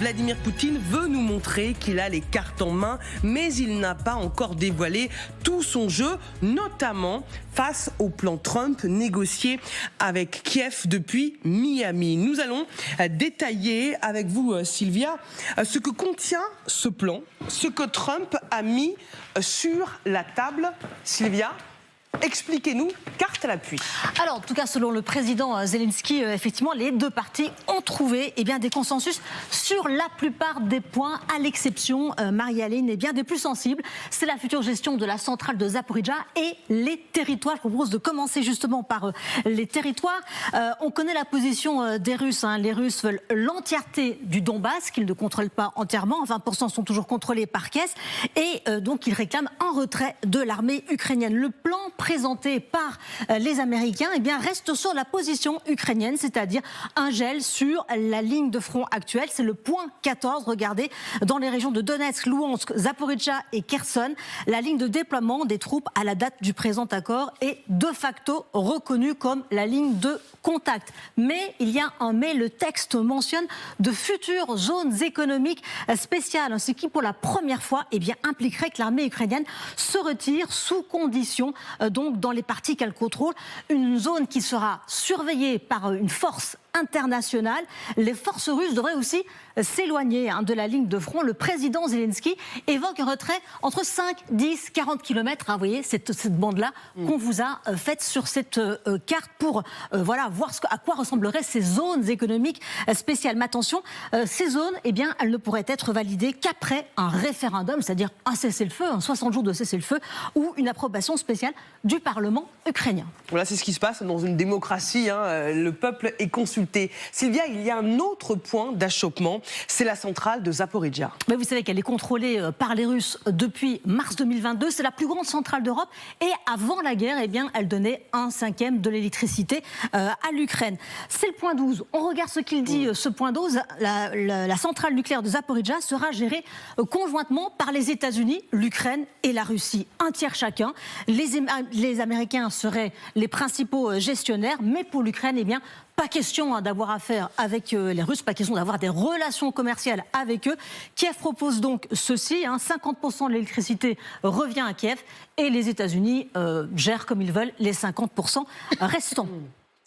Vladimir Poutine veut nous montrer qu'il a les cartes en main, mais il n'a pas encore dévoilé tout son jeu, notamment face au plan Trump négocié avec Kiev depuis Miami. Nous allons détailler avec vous, Sylvia, ce que contient ce plan, ce que Trump a mis sur la table. Sylvia, expliquez-nous, carte à l'appui. Alors, en tout cas, selon le président Zelensky, effectivement, les deux parties ont trouvé des consensus sur la plupart des points, à l'exception, Marie-Aline, des plus sensibles. C'est la future gestion de la centrale de Zaporijia et les territoires. Je propose de commencer justement par les territoires. On connaît la position des Russes. Les Russes veulent l'entièreté du Donbass, qu'ils ne contrôlent pas entièrement. 20% sont toujours contrôlés par Kiev. Et donc, ils réclament un retrait de l'armée ukrainienne. Le plan présenté par les Américains reste sur la position ukrainienne, c'est-à-dire un gel sur la ligne de front actuelle. C'est le point 14. Regardez, dans les régions de Donetsk, Louhansk, Zaporijia et Kherson, la ligne de déploiement des troupes à la date du présent accord est de facto reconnue comme la ligne de contact. Mais il y a un mais, le texte mentionne de futures zones économiques spéciales, ce qui pour la première fois impliquerait que l'armée ukrainienne se retire sous condition, donc dans les parties qu'elle contrôle, une zone qui sera surveillée par une force internationale. Les forces russes devraient aussi s'éloigner de la ligne de front. Le président Zelensky évoque un retrait entre 5, 10, 40 km. Vous voyez cette bande-là qu'on vous a faite sur cette carte pour voir à quoi ressembleraient ces zones économiques spéciales. Mais attention, ces zones, elles ne pourraient être validées qu'après un référendum, c'est-à-dire un cessez-le-feu, 60 jours de cessez-le-feu, ou une approbation spéciale du Parlement ukrainien. Voilà, c'est ce qui se passe dans une démocratie. Le peuple est consulté. Sylvia, il y a un autre point d'achoppement, c'est la centrale de Zaporijia. Mais vous savez qu'elle est contrôlée par les Russes depuis mars 2022. C'est la plus grande centrale d'Europe. Et avant la guerre, elle donnait 1/5 de l'électricité à l'Ukraine. C'est le point 12. On regarde ce qu'il dit, ce point 12. La centrale nucléaire de Zaporijia sera gérée conjointement par les États-Unis, l'Ukraine et la Russie. Un tiers chacun. Les Américains seraient les principaux gestionnaires. Mais pour l'Ukraine, pas question d'avoir affaire avec les Russes, pas question d'avoir des relations commerciales avec eux. Kiev propose donc ceci, 50% de l'électricité revient à Kiev et les États-Unis gèrent comme ils veulent les 50% restants.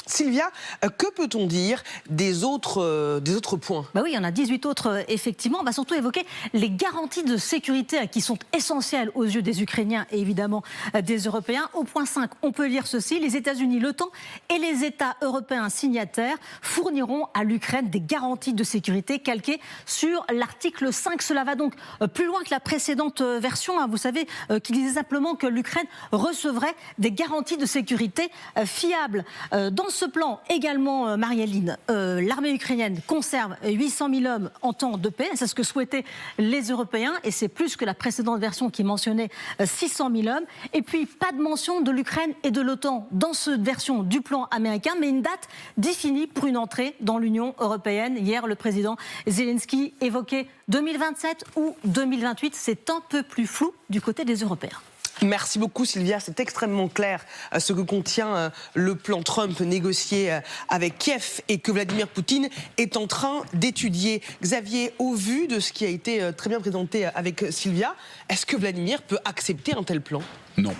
Sylvia, que peut-on dire des autres points ? Oui, il y en a 18 autres, effectivement. On va surtout évoquer les garanties de sécurité qui sont essentielles aux yeux des Ukrainiens et évidemment des Européens. Au point 5, on peut lire ceci. Les États-Unis, l'OTAN et les États européens signataires fourniront à l'Ukraine des garanties de sécurité calquées sur l'article 5. Cela va donc plus loin que la précédente version. Vous savez, qui disait simplement que l'Ukraine recevrait des garanties de sécurité fiables. Dans ce plan également, Marie-Aline, l'armée ukrainienne conserve 800 000 hommes en temps de paix. C'est ce que souhaitaient les Européens et c'est plus que la précédente version qui mentionnait 600 000 hommes. Et puis, pas de mention de l'Ukraine et de l'OTAN dans cette version du plan américain, mais une date définie pour une entrée dans l'Union européenne. Hier, le président Zelensky évoquait 2027 ou 2028. C'est un peu plus flou du côté des Européens. Merci beaucoup Sylvia, c'est extrêmement clair ce que contient le plan Trump négocié avec Kiev et que Vladimir Poutine est en train d'étudier. Xavier, au vu de ce qui a été très bien présenté avec Sylvia, est-ce que Vladimir peut accepter un tel plan ? Non.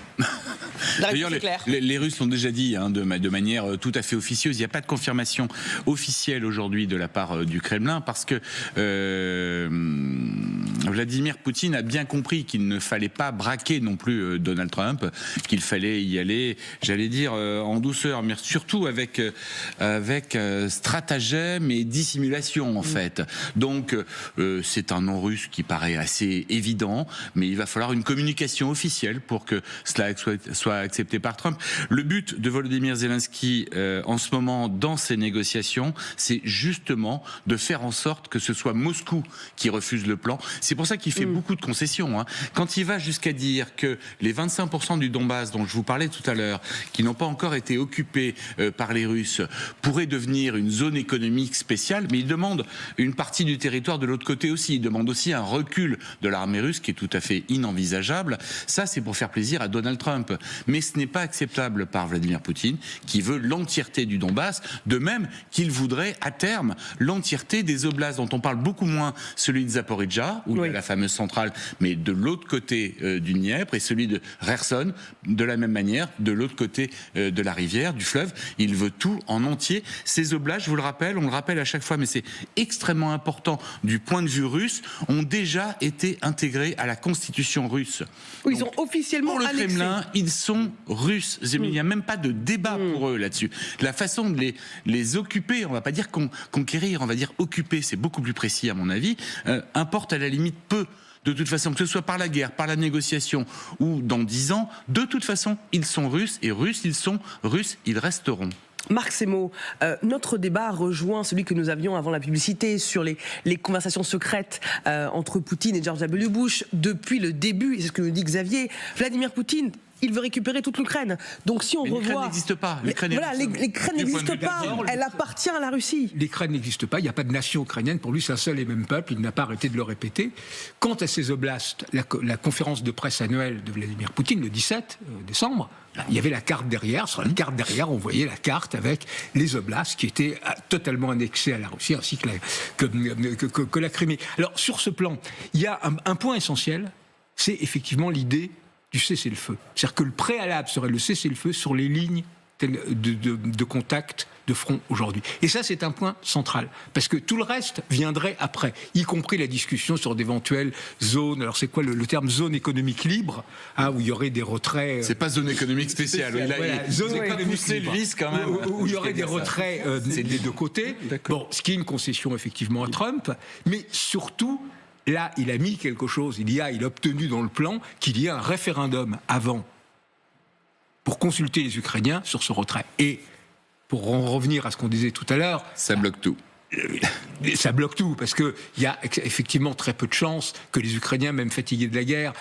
D'ailleurs, les Russes l'ont déjà dit de manière tout à fait officieuse. Il n'y a pas de confirmation officielle aujourd'hui de la part du Kremlin parce que Vladimir Poutine a bien compris qu'il ne fallait pas braquer non plus Donald Trump, qu'il fallait y aller, j'allais dire, en douceur, mais surtout avec stratagème et dissimulation en fait. Donc c'est un non russe qui paraît assez évident, mais il va falloir une communication officielle pour que cela soit accepté par Trump. Le but de Volodymyr Zelensky en ce moment dans ces négociations, c'est justement de faire en sorte que ce soit Moscou qui refuse le plan. C'est pour pour ça qu'il fait beaucoup de concessions. Hein. Quand il va jusqu'à dire que les 25% du Donbass, dont je vous parlais tout à l'heure, qui n'ont pas encore été occupés par les Russes, pourraient devenir une zone économique spéciale, mais il demande une partie du territoire de l'autre côté aussi. Il demande aussi un recul de l'armée russe qui est tout à fait inenvisageable. Ça, c'est pour faire plaisir à Donald Trump. Mais ce n'est pas acceptable par Vladimir Poutine, qui veut l'entièreté du Donbass, de même qu'il voudrait à terme l'entièreté des oblasts, dont on parle beaucoup moins, celui de Zaporijjia, ou de la fameuse centrale, mais de l'autre côté du Dniepr, et celui de Kherson, de la même manière, de l'autre côté de la rivière, du fleuve. Il veut tout en entier. Ces oblasts, je vous le rappelle, on le rappelle à chaque fois, mais c'est extrêmement important du point de vue russe, ont déjà été intégrés à la constitution russe. Oui, ils ont officiellement pour le annexé. Kremlin, ils sont russes. Il n'y a même pas de débat pour eux là-dessus. La façon de les occuper, on ne va pas dire conquérir, on va dire occuper, c'est beaucoup plus précis à mon avis, importe à la limite peu. De toute façon, que ce soit par la guerre, par la négociation ou dans 10 ans, de toute façon, ils sont russes et russes, ils sont russes, ils resteront. Marc Semo, notre débat rejoint celui que nous avions avant la publicité sur les conversations secrètes entre Poutine et George W. Bush depuis le début, et c'est ce que nous dit Xavier. Vladimir Poutine, il veut récupérer toute l'Ukraine. Donc si on revoit... L'Ukraine n'existe pas. L'Ukraine n'existe pas. Elle appartient à la Russie. L'Ukraine n'existe pas. Il n'y a pas de nation ukrainienne. Pour lui, c'est un seul et même peuple. Il n'a pas arrêté de le répéter. Quant à ces oblasts, la conférence de presse annuelle de Vladimir Poutine, le 17 décembre, il y avait la carte derrière. Sur la carte derrière, on voyait la carte avec les oblasts qui étaient totalement annexés à la Russie, ainsi que la Crimée. Alors, sur ce plan, il y a un point essentiel, c'est effectivement l'idée du cessez-le-feu. C'est-à-dire que le préalable serait le cessez-le-feu sur les lignes de contact de front aujourd'hui. Et ça, c'est un point central. Parce que tout le reste viendrait après, y compris la discussion sur d'éventuelles zones. Alors, c'est quoi le terme zone économique libre, où il y aurait des retraits... C'est pas zone économique spéciale. Zone économique libre. Le vice, quand même. Où il y aurait des retraits des deux côtés. Bon, ce qui est une concession, effectivement, à Trump. Mais surtout... Là, il a mis quelque chose, il a obtenu dans le plan qu'il y ait un référendum avant pour consulter les Ukrainiens sur ce retrait. Et pour en revenir à ce qu'on disait tout à l'heure... Ça bloque tout. Ça bloque tout, parce qu'il y a effectivement très peu de chances que les Ukrainiens, même fatigués de la guerre,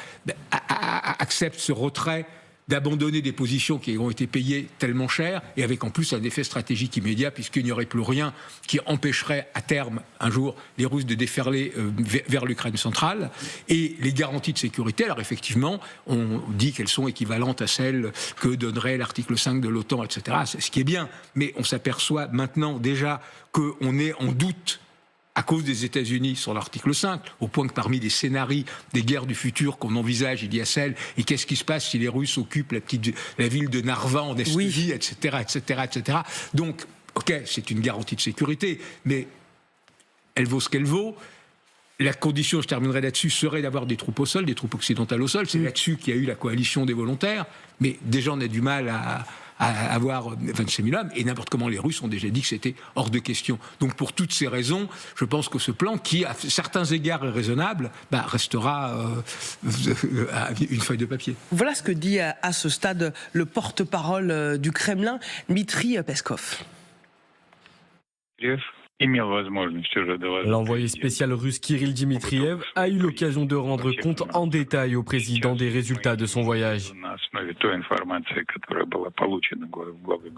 acceptent ce retrait, d'abandonner des positions qui ont été payées tellement cher, et avec en plus un effet stratégique immédiat, puisqu'il n'y aurait plus rien qui empêcherait à terme, un jour, les Russes de déferler vers l'Ukraine centrale. Et les garanties de sécurité, alors effectivement, on dit qu'elles sont équivalentes à celles que donnerait l'article 5 de l'OTAN, etc., ce qui est bien, mais on s'aperçoit maintenant déjà qu'on est en doute à cause des États-Unis sur l'article 5, au point que parmi les scénarios des guerres du futur qu'on envisage, il y a celle, et qu'est-ce qui se passe si les Russes occupent la ville de Narva en Estonie, etc., etc., etc. Donc, ok, c'est une garantie de sécurité, mais elle vaut ce qu'elle vaut. La condition, je terminerai là-dessus, serait d'avoir des troupes au sol, des troupes occidentales au sol. C'est là-dessus qu'il y a eu la coalition des volontaires, mais déjà on a du mal à avoir 25 000 hommes, et n'importe comment les Russes ont déjà dit que c'était hors de question. Donc pour toutes ces raisons, je pense que ce plan, qui à certains égards est raisonnable, restera une feuille de papier. Voilà ce que dit à ce stade le porte-parole du Kremlin, Dmitri Peskov. L'envoyé spécial russe Kirill Dmitriev a eu l'occasion de rendre compte en détail au président des résultats de son voyage.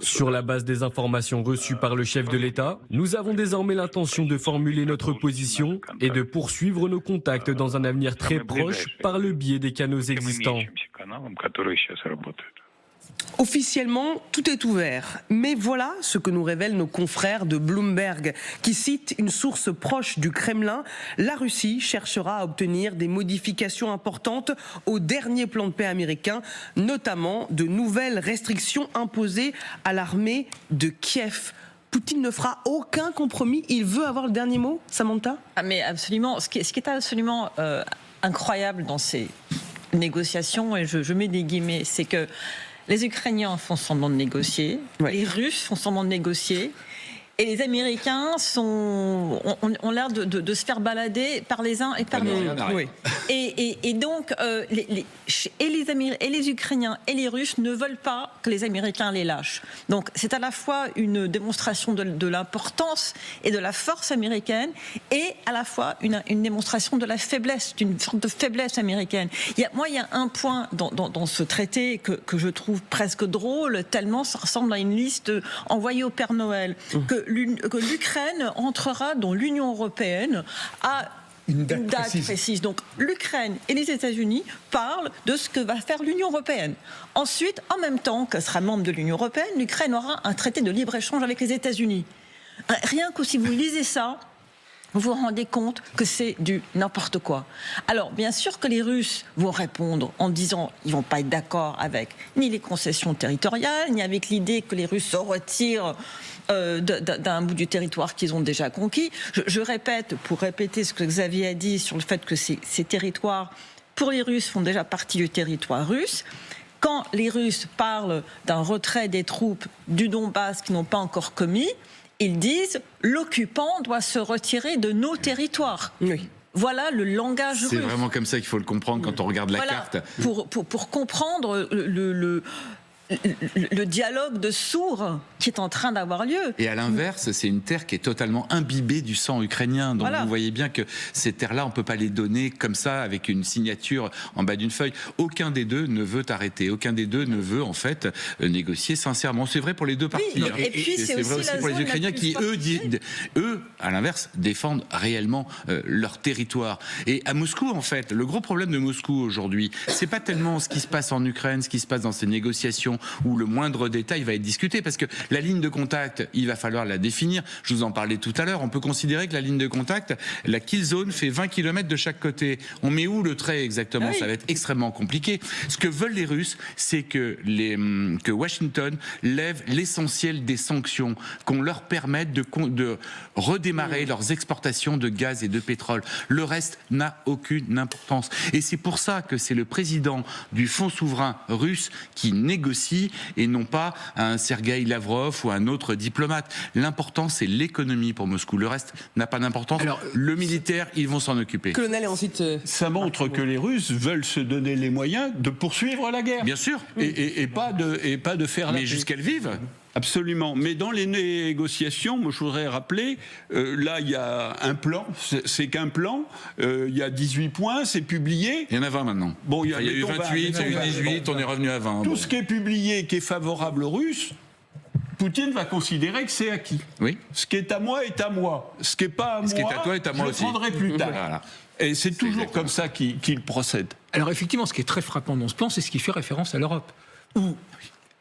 Sur la base des informations reçues par le chef de l'État, nous avons désormais l'intention de formuler notre position et de poursuivre nos contacts dans un avenir très proche par le biais des canaux existants. Officiellement, tout est ouvert. Mais voilà ce que nous révèlent nos confrères de Bloomberg, qui citent une source proche du Kremlin. La Russie cherchera à obtenir des modifications importantes au dernier plan de paix américain, notamment de nouvelles restrictions imposées à l'armée de Kiev. Poutine ne fera aucun compromis. Il veut avoir le dernier mot, Samantha ? Mais absolument. Ce qui est absolument incroyable dans ces négociations, et je mets des guillemets, c'est que les Ukrainiens font semblant de négocier, les Russes font semblant de négocier, Et les Américains ont l'air de se faire balader par les uns et par les autres. Oui. Et donc, les Ukrainiens et les Russes ne veulent pas que les Américains les lâchent. Donc, c'est à la fois une démonstration de l'importance et de la force américaine, et à la fois une démonstration de la faiblesse, d'une sorte de faiblesse américaine. Il y a un point dans ce traité que je trouve presque drôle, tellement ça ressemble à une liste envoyée au Père Noël, que l'Ukraine entrera dans l'Union européenne à une date précise. Donc l'Ukraine et les États-Unis parlent de ce que va faire l'Union européenne. Ensuite, en même temps qu'elle sera membre de l'Union européenne, l'Ukraine aura un traité de libre-échange avec les États-Unis. Rien que si vous lisez ça, vous vous rendez compte que c'est du n'importe quoi. Alors, bien sûr que les Russes vont répondre en disant qu'ils ne vont pas être d'accord avec ni les concessions territoriales, ni avec l'idée que les Russes se retirent d'un bout du territoire qu'ils ont déjà conquis. Je répète, pour répéter ce que Xavier a dit sur le fait que ces territoires, pour les Russes, font déjà partie du territoire russe. Quand les Russes parlent d'un retrait des troupes du Donbass qu'ils n'ont pas encore commis, ils disent l'occupant doit se retirer de nos territoires. Oui. Voilà le langage russe. C'est vraiment comme ça qu'il faut le comprendre quand on regarde la carte. Pour comprendre le dialogue de sourds qui est en train d'avoir lieu. Et à l'inverse, c'est une terre qui est totalement imbibée du sang ukrainien. Donc vous voyez bien que ces terres-là, on ne peut pas les donner comme ça avec une signature en bas d'une feuille. Aucun des deux ne veut arrêter. Aucun des deux ne veut en fait négocier sincèrement. C'est vrai pour les deux parties. Oui, et puis c'est vrai aussi pour les Ukrainiens qui, eux, à l'inverse, défendent réellement leur territoire. Et à Moscou, en fait, le gros problème de Moscou aujourd'hui, c'est pas tellement ce qui se passe en Ukraine, ce qui se passe dans ces négociations où le moindre détail va être discuté, parce que la ligne de contact, il va falloir la définir. Je vous en parlais tout à l'heure. On peut considérer que la ligne de contact, la kill zone fait 20 km de chaque côté. On met où le trait exactement ? Ça va être extrêmement compliqué. Ce que veulent les Russes, c'est que Washington lève l'essentiel des sanctions, qu'on leur permette de redémarrer leurs exportations de gaz et de pétrole. Le reste n'a aucune importance. Et c'est pour ça que c'est le président du Fonds souverain russe qui négocie et non pas un Sergueï Lavrov ou un autre diplomate. L'important, c'est l'économie pour Moscou. Le reste n'a pas d'importance. Alors, le militaire, ils vont s'en occuper. Colonel, et ensuite... Ça montre que les Russes veulent se donner les moyens de poursuivre la guerre. Bien sûr. Et pas de faire la paix. Mais jusqu'elles vivent. Absolument. Mais dans les négociations, moi je voudrais rappeler, là il y a un plan, c'est qu'un plan, il y a 18 points, c'est publié. Il y en a 20 maintenant. Bon, il y a eu 28, il y a eu 18, on est revenu à 20. Tout ce qui est publié, qui est favorable aux Russes, Poutine va considérer que c'est acquis. Oui. Ce qui est à moi est à moi. Ce qui n'est pas à moi, ce qui est à toi est à moi je aussi. le prendrai plus tard. Voilà. Et c'est toujours exactement comme ça qu'il procède. Alors effectivement, ce qui est très frappant dans ce plan, c'est ce qui fait référence à l'Europe. Où,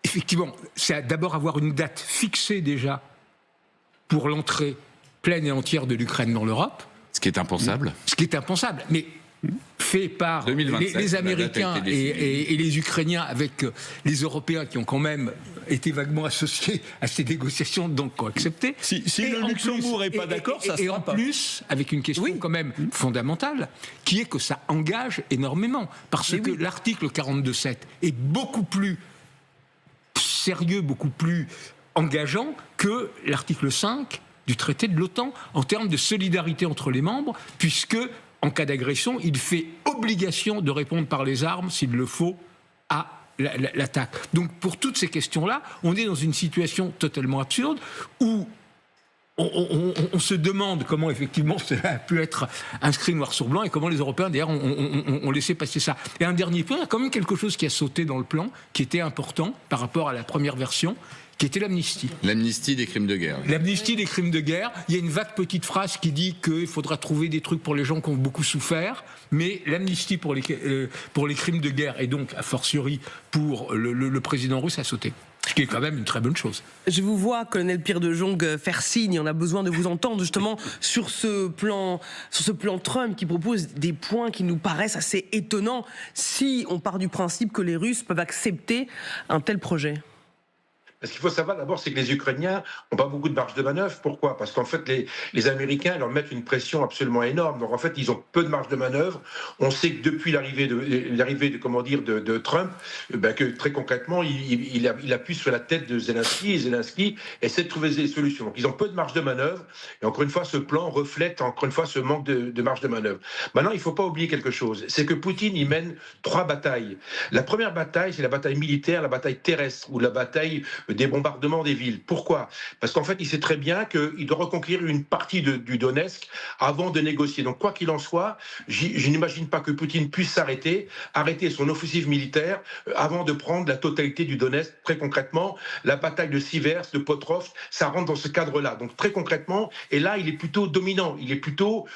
effectivement, c'est d'abord avoir une date fixée déjà pour l'entrée pleine et entière de l'Ukraine dans l'Europe. Ce qui est impensable. Ce qui est impensable, mais fait par 2027, les Américains et les Ukrainiens avec les Européens qui ont quand même été vaguement associés à ces négociations, donc ont accepté. Si le Luxembourg n'est pas d'accord, ça se fera pas. Et en plus, avec une question quand même fondamentale, qui est que ça engage énormément. Parce que l'article 42.7 est beaucoup plus sérieux, beaucoup plus engageant que l'article 5 du traité de l'OTAN en termes de solidarité entre les membres, puisque en cas d'agression, il fait obligation de répondre par les armes, s'il le faut, à l'attaque. Donc pour toutes ces questions-là, on est dans une situation totalement absurde où on se demande comment effectivement cela a pu être inscrit noir sur blanc et comment les Européens d'ailleurs ont laissé passer ça. Et un dernier point, il y a quand même quelque chose qui a sauté dans le plan, qui était important par rapport à la première version, qui était l'amnistie. L'amnistie des crimes de guerre. Oui. L'amnistie des crimes de guerre. Il y a une vague petite phrase qui dit qu'il faudra trouver des trucs pour les gens qui ont beaucoup souffert, mais l'amnistie pour les crimes de guerre et donc a fortiori pour le président russe a sauté. Ce qui est quand même une très bonne chose. Je vous vois, colonel Pierre de Jong, faire signe. On a besoin de vous entendre justement sur ce plan Trump qui propose des points qui nous paraissent assez étonnants si on part du principe que les Russes peuvent accepter un tel projet. Parce qu'il faut savoir d'abord, c'est que les Ukrainiens n'ont pas beaucoup de marge de manœuvre. Pourquoi? Parce qu'en fait, les Américains leur mettent une pression absolument énorme. Donc en fait, ils ont peu de marge de manœuvre. On sait que depuis l'arrivée de Trump, que très concrètement, il appuie sur la tête de Zelensky, et Zelensky essaie de trouver des solutions. Donc ils ont peu de marge de manœuvre. Et encore une fois, ce plan reflète encore une fois ce manque de marge de manœuvre. Maintenant, il ne faut pas oublier quelque chose, c'est que Poutine y mène 3 batailles. La première bataille, c'est la bataille militaire, la bataille terrestre, ou la bataille des bombardements des villes. Pourquoi? Parce qu'en fait, il sait très bien qu'il doit reconquérir une partie du Donetsk avant de négocier. Donc, quoi qu'il en soit, je n'imagine pas que Poutine puisse arrêter son offensive militaire avant de prendre la totalité du Donetsk. Très concrètement, la bataille de Sivers, de Potrovsk, ça rentre dans ce cadre-là. Donc, très concrètement, et là, il est plutôt dominant, il est plutôt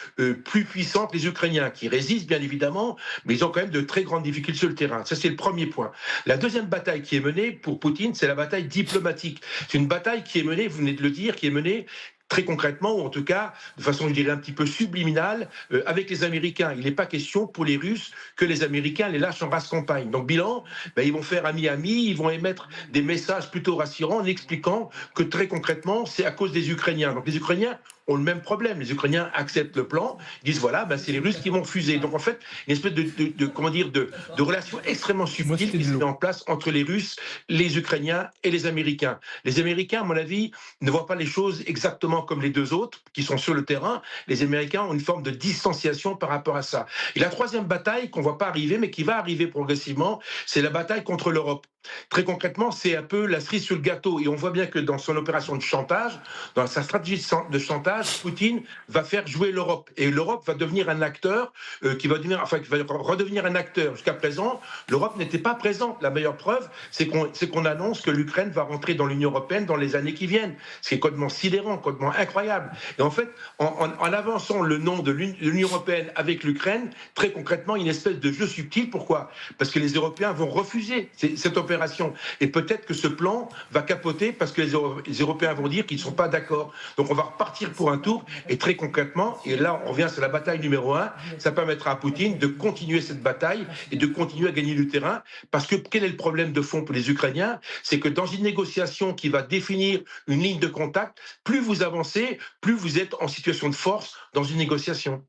plus puissant que les Ukrainiens, qui résistent bien évidemment, mais ils ont quand même de très grandes difficultés sur le terrain. Ça, c'est le premier point. La deuxième bataille qui est menée pour Poutine, c'est la bataille diplomatique. C'est une bataille qui est menée, vous venez de le dire, qui est menée très concrètement, ou en tout cas de façon, je dirais, un petit peu subliminale, avec les Américains. Il n'est pas question pour les Russes que les Américains les lâchent en basse campagne. Donc bilan, ils vont faire ami-ami, ils vont émettre des messages plutôt rassurants en expliquant que très concrètement, c'est à cause des Ukrainiens. Donc les Ukrainiens ont le même problème. Les Ukrainiens acceptent le plan, disent voilà, c'est les Russes qui vont fuser. Donc en fait, une espèce de relation extrêmement subtile qui se met en place entre les Russes, les Ukrainiens et les Américains. Les Américains, à mon avis, ne voient pas les choses exactement comme les deux autres qui sont sur le terrain. Les Américains ont une forme de distanciation par rapport à ça. Et la troisième bataille qu'on ne voit pas arriver, mais qui va arriver progressivement, c'est la bataille contre l'Europe. Très concrètement, c'est un peu la cerise sur le gâteau. Et on voit bien que dans son opération de chantage, dans sa stratégie de chantage, Poutine va faire jouer l'Europe. Et l'Europe va devenir un acteur qui va redevenir un acteur. Jusqu'à présent, l'Europe n'était pas présente. La meilleure preuve, c'est qu'on annonce que l'Ukraine va rentrer dans l'Union européenne dans les années qui viennent. C'est complètement sidérant, complètement incroyable. Et en fait, en avançant le nom de l'Union européenne avec l'Ukraine, très concrètement, une espèce de jeu subtil. Pourquoi? Parce que les Européens vont refuser cette opération. Et peut-être que ce plan va capoter parce que les Européens vont dire qu'ils ne sont pas d'accord. Donc on va repartir pour un tour. Et très concrètement, et là on revient sur la bataille numéro 1, ça permettra à Poutine de continuer cette bataille et de continuer à gagner du terrain. Parce que quel est le problème de fond pour les Ukrainiens? C'est que dans une négociation qui va définir une ligne de contact, plus vous avancez, plus vous êtes en situation de force dans une négociation.